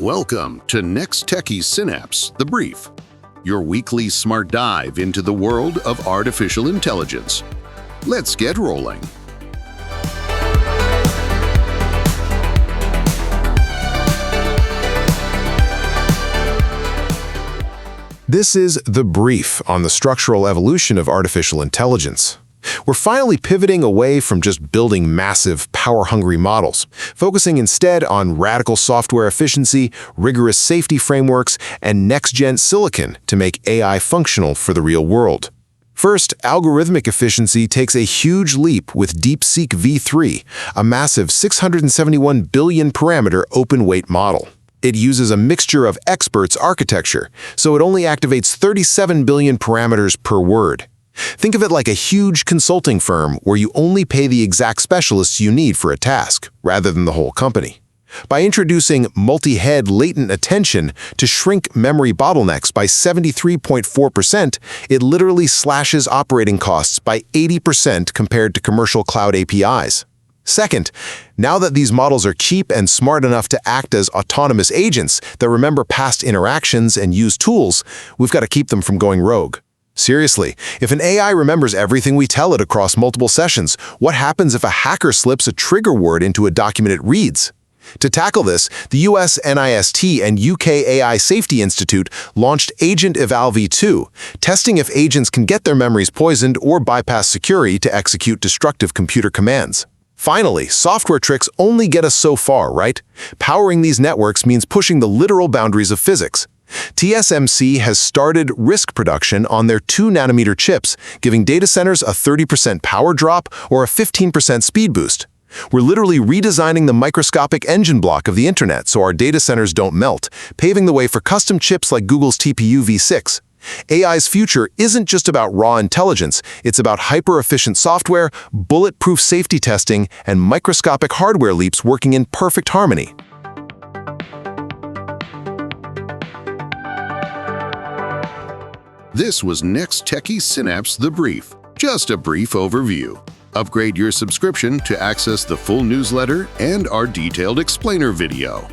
Welcome to NexTechie Synapse, the brief, your weekly smart dive into the world of artificial intelligence. Let's get rolling. This is The Brief on the structural evolution of artificial intelligence. We're finally pivoting away from just building massive, power-hungry models, focusing instead on radical software efficiency, rigorous safety frameworks, and next-gen silicon to make AI functional for the real world. First, algorithmic efficiency takes a huge leap with DeepSeek v3, a massive 671 billion parameter open-weight model. It uses a mixture of experts architecture, so it only activates 37 billion parameters per word. Think of it like a huge consulting firm where you only pay the exact specialists you need for a task, rather than the whole company. By introducing Multi-Head Latent Attention to shrink memory bottlenecks by 73.4%, it literally slashes operating costs by 80% compared to commercial cloud APIs. Second, now that these models are cheap and smart enough to act as autonomous agents that remember past interactions and use tools, we've got to keep them from going rogue. Seriously, if an AI remembers everything we tell it across multiple sessions, what happens if a hacker slips a trigger word into a document it reads? To tackle this, the US NIST and UK AI Safety Institute launched Agent Eval v2, testing if agents can get their memories poisoned or bypass security to execute destructive computer commands. Finally, software tricks only get us so far, right? Powering these networks means pushing the literal boundaries of physics. TSMC has started risk production on their 2-nanometer chips, giving data centers a 30% power drop or a 15% speed boost. We're literally redesigning the microscopic engine block of the internet so our data centers don't melt, paving the way for custom chips like Google's TPU v6. AI's future isn't just about raw intelligence, it's about hyper-efficient software, bulletproof safety testing, and microscopic hardware leaps working in perfect harmony. This was NexTechie Synapse, the brief, just a brief overview. Upgrade your subscription to access the full newsletter and our detailed explainer video.